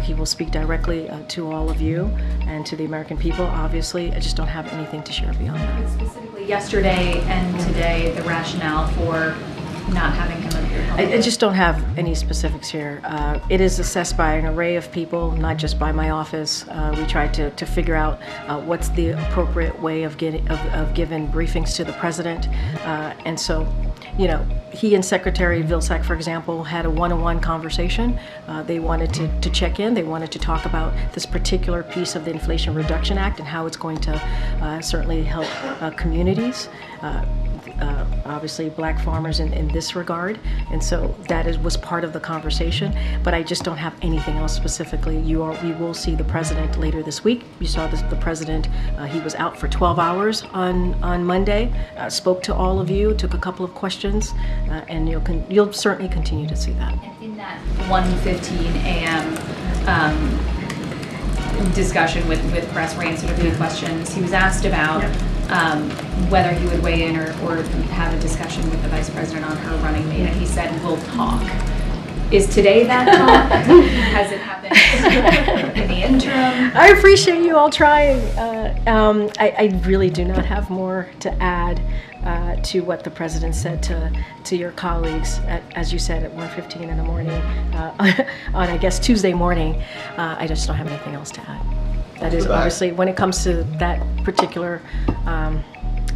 He will speak directly to all of you and to the American people. Obviously, I just don't have anything to share beyond that. But specifically yesterday and today, the rationale for not having him appear publicly. I just don't have any specifics here. It is assessed by an array of people, not just by my office. We tried to figure out what's the appropriate way of giving briefings to the president, and so, you know, he and Secretary Vilsack, for example, had a one-on-one conversation. They wanted to check in. They wanted to talk about this particular piece of the Inflation Reduction Act and how it's going to certainly help communities. Obviously black farmers in this regard, and so that was part of the conversation, but I just don't have anything else specifically. We will see the president later this week. You saw the president, he was out for 12 hours on Monday, spoke to all of you, took a couple of questions, and you'll certainly continue to see that. In that 1:15 a.m. Discussion with press where he answered a few questions, he was asked about whether he would weigh in or have a discussion with the vice president on her running mate, and he said, "We'll talk." Is today that talk? Has it happened in the interim? I appreciate you all trying. I really do not have more to add to what the president said to your colleagues, as you said, at 1:15 in the morning, on, I guess, Tuesday morning. I just don't have anything else to add. That is obviously, when it comes to that particular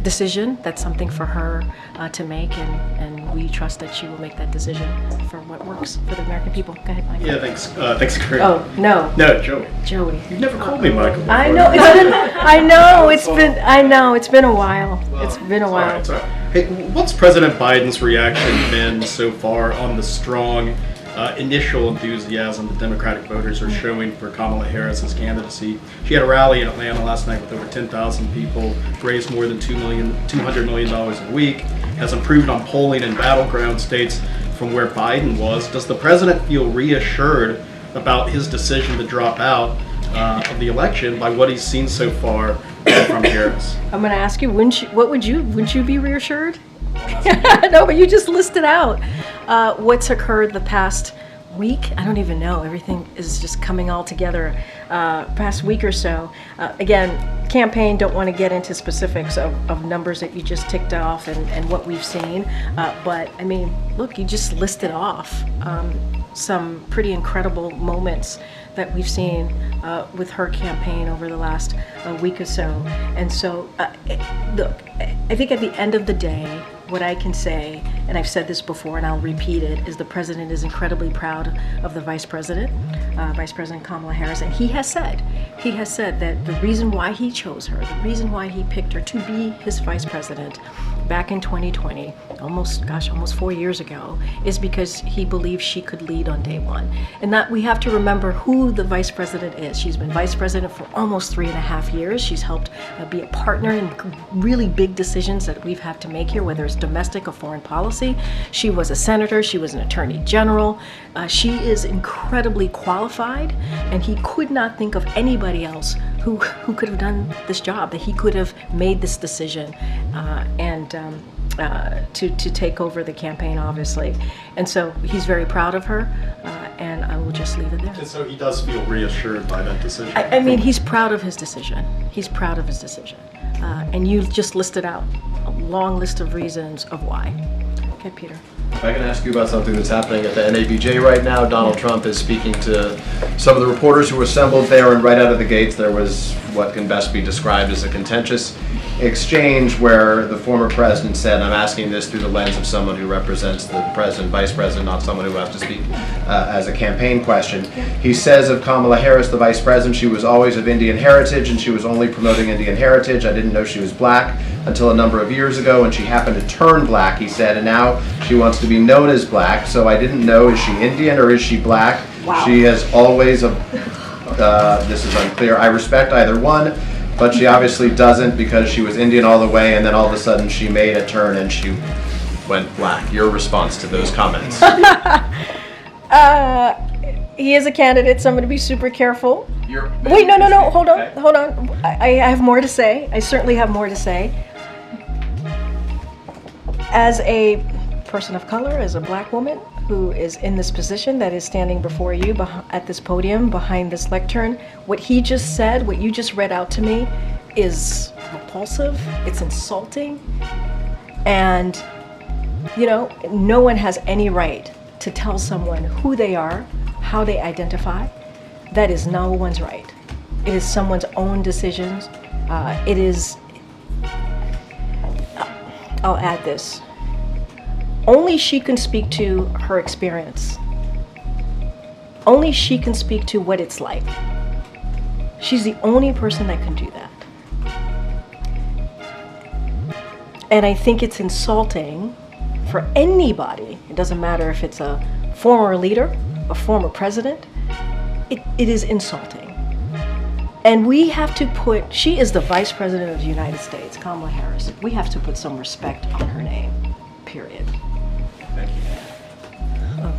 decision, that's something for her to make, and we trust that she will make that decision for what works for the American people. Go ahead, Mike. Yeah, thanks, Corinne. Oh, no. No, Joey. Joey. You've never called me Michael before. I know, it's been a while. It's been a while. It's all right. Hey, what's President Biden's reaction been so far on the strong initial enthusiasm the Democratic voters are showing for Kamala Harris's candidacy? She had a rally in Atlanta last night with over 10,000 people, raised more than $200 million a week, has improved on polling in battleground states from where Biden was. Does the president feel reassured about his decision to drop out of the election by what he's seen so far from Harris? I'm going to ask you, wouldn't you be reassured? No, but you just listed out what's occurred the past week. I don't even know. Everything is just coming all together past week or so. Again, campaign, don't want to get into specifics of numbers that you just ticked off and what we've seen. But I mean, look, you just listed off some pretty incredible moments that we've seen with her campaign over the last week or so. And so, look, I think at the end of the day, what I can say, and I've said this before and I'll repeat it, is the president is incredibly proud of the Vice President Kamala Harris, and he has said that the reason why he chose her, the reason why he picked her to be his Vice President back in 2020, almost 4 years ago, is because he believes she could lead on day one. And that we have to remember who the Vice President is. She's been Vice President for almost 3.5 years. She's helped be a partner in really big decisions that we've had to make here, whether it's domestic or foreign policy. She was a senator, she was an attorney general. She is incredibly qualified, and he could not think of anybody else who could have done this job, that he could have made this decision to take over the campaign, obviously. And so he's very proud of her, and I will just leave it there. And so he does feel reassured by that decision? I mean, he's proud of his decision. He's proud of his decision. And you just listed out a long list of reasons of why. Okay, Peter. If I can ask you about something that's happening at the NABJ right now, Donald Trump is speaking to some of the reporters who were assembled there, and right out of the gates there was what can best be described as a contentious exchange where the former president said, I'm asking this through the lens of someone who represents the president, vice president, not someone who has to speak as a campaign question. He says of Kamala Harris, the vice president, she was always of Indian heritage and she was only promoting Indian heritage. I didn't know she was black until a number of years ago, and she happened to turn black, he said, and now she wants to be known as black, so I didn't know, is she Indian or is she black? Wow. She has always This is unclear. I respect either one, but she obviously doesn't because she was Indian all the way, and then all of a sudden she made a turn and she went black. Your response to those comments? He is a candidate, so I'm going to be super careful. Wait, no, hold on. I have more to say. I certainly have more to say. As a person of color, as a black woman who is in this position that is standing before you at this podium behind this lectern, what he just said, what you just read out to me, is repulsive, it's insulting, and no one has any right to tell someone who they are, how they identify. That is no one's right. It is someone's own decisions. I'll add this. Only she can speak to her experience. Only she can speak to what it's like. She's the only person that can do that. And I think it's insulting for anybody. It doesn't matter if it's a former leader, a former president. It is insulting. And we have to she is the Vice President of the United States, Kamala Harris. We have to put some respect on her name, period. Thank you. Oh,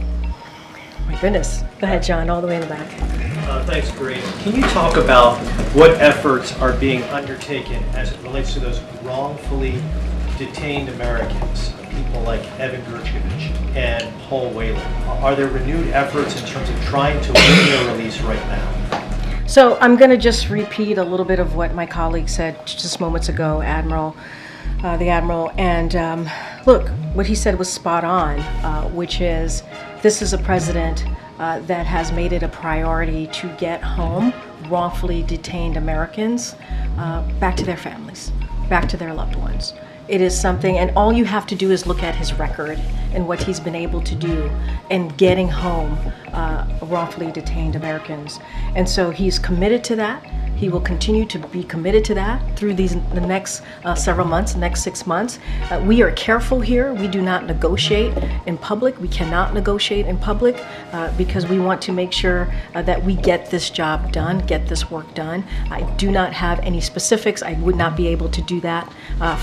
my goodness. Go ahead, John, all the way in the back. Thanks, Corinne. Can you talk about what efforts are being undertaken as it relates to those wrongfully detained Americans, people like Evan Gershkovich and Paul Whelan? Are there renewed efforts in terms of trying to win their release right now? So I'm going to just repeat a little bit of what my colleague said just moments ago, the Admiral. And look, what he said was spot on, which is this is a president that has made it a priority to get home wrongfully detained Americans back to their families, back to their loved ones. It is something, and all you have to do is look at his record and what he's been able to do in getting home wrongfully detained Americans. And so he's committed to that. He will continue to be committed to that through the next several months, next 6 months. We are careful here. We do not negotiate in public. We cannot negotiate in public because we want to make sure that we get this job done, get this work done. I do not have any specifics. I would not be able to do that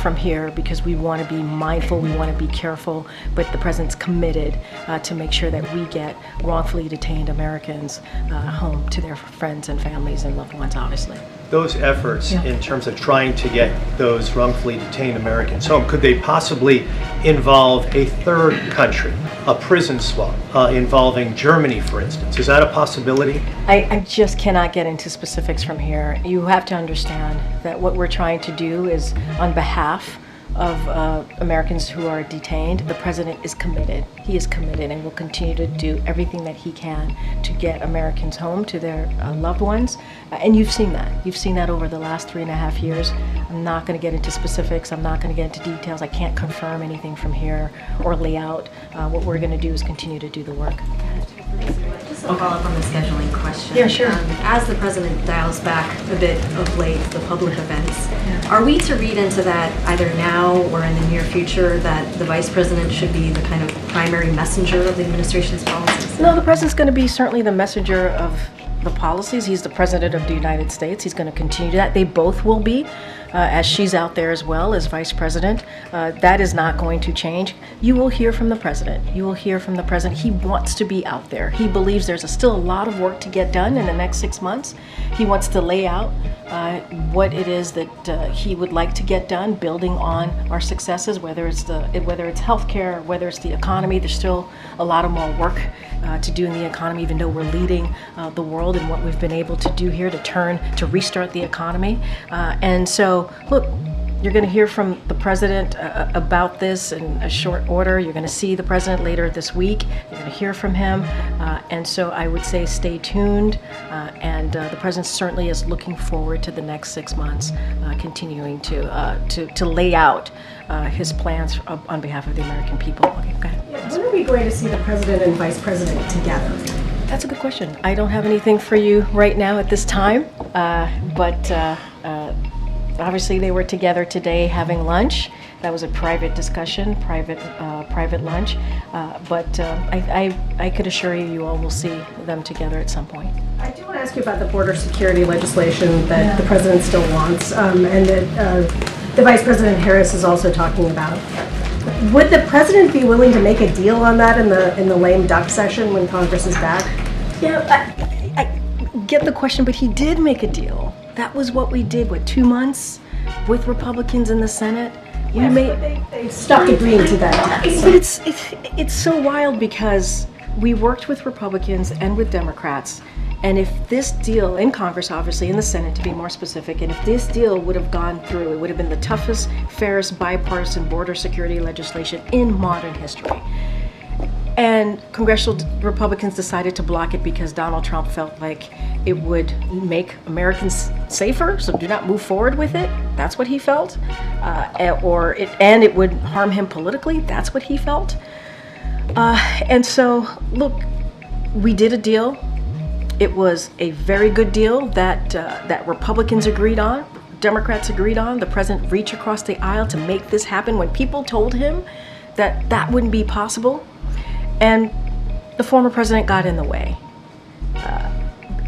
from here because we want to be mindful, we want to be careful, but the President's committed to make sure that we get wrongfully detained Americans home to their friends and families and loved ones, obviously. Those efforts in terms of trying to get those wrongfully detained Americans home, could they possibly involve a third country, a prison swap involving Germany, for instance? Is that a possibility? I just cannot get into specifics from here. You have to understand that what we're trying to do is on behalf of Americans who are detained. The President is committed. He is committed and will continue to do everything that he can to get Americans home to their loved ones. And you've seen that. You've seen that over the last 3.5 years. I'm not going to get into specifics. I'm not going to get into details. I can't confirm anything from here or lay out. What we're going to do is continue to do the work. Just a follow-up on the scheduling question. Yeah, sure. As the President dials back a bit of late the public events, are we to read into that either now or in the near future that the Vice President should be the kind of primary messenger of the administration's policies? No, the President's going to be certainly the messenger of the policies. He's the President of the United States. He's going to continue that. They both will be. As she's out there as well as Vice President. That is not going to change. You will hear from the President. You will hear from the President. He wants to be out there. He believes there's still a lot of work to get done in the next 6 months. He wants to lay out what it is that he would like to get done, building on our successes, whether it's healthcare, whether it's the economy. There's still a lot of more work to do in the economy, even though we're leading the world in what we've been able to do here to restart the economy. And so, look, you're going to hear from the President about this in a short order. You're going to see the President later this week. You're going to hear from him. And so I would say stay tuned. And the President certainly is looking forward to the next 6 months, continuing to lay out his plans on behalf of the American people. Okay, go ahead. When are we going to see the President and Vice President together? That's a good question. I don't have anything for you right now at this time, but obviously they were together today having lunch. That was a private discussion, private lunch. But I could assure you, you all will see them together at some point. I do want to ask you about the border security legislation that the president still wants, and that the Vice President Harris is also talking about. Would the president be willing to make a deal on that in the lame duck session when Congress is back? Yeah, I get the question, but he did make a deal. That was what we did, 2 months with Republicans in the Senate. Yes, but they stopped agreeing to that. But it's so wild because we worked with Republicans and with Democrats, and if this deal in Congress, obviously in the Senate to be more specific, and if this deal would have gone through, it would have been the toughest, fairest bipartisan border security legislation in modern history. And congressional Republicans decided to block it because Donald Trump felt like it would make Americans safer, so do not move forward with it. That's what he felt. And it would harm him politically. That's what he felt. And so, look, we did a deal. It was a very good deal that Republicans agreed on, Democrats agreed on. The president reached across the aisle to make this happen when people told him that that wouldn't be possible. And the former president got in the way.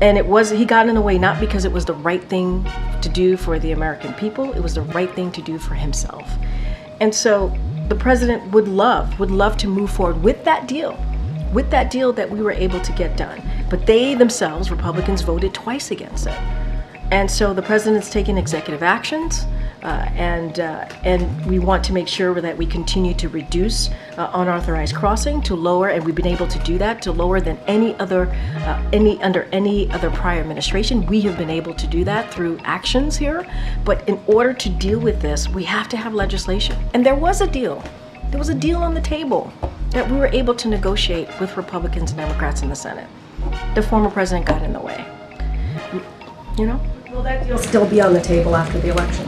And he got in the way not because it was the right thing to do for the American people, it was the right thing to do for himself. And so the president would love to move forward with that deal that we were able to get done. But they themselves, Republicans, voted twice against it. And so the president's taken executive actions, and we want to make sure that we continue to reduce unauthorized crossing, to lower, and we've been able to do that, to lower than under any other prior administration. We have been able to do that through actions here. But in order to deal with this, we have to have legislation. And there was a deal. There was a deal on the table that we were able to negotiate with Republicans and Democrats in the Senate. The former president got in the way. You know? Will that deal still be on the table after the election?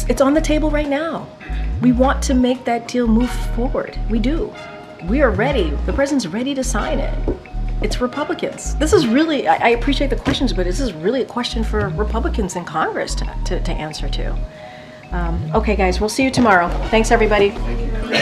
It's on the table right now. We want to make that deal move forward. We do. We are ready. The president's ready to sign it. It's Republicans. This is really, I appreciate the questions, but this is really a question for Republicans in Congress to answer to. Okay, guys, we'll see you tomorrow. Thanks, everybody. Thank you.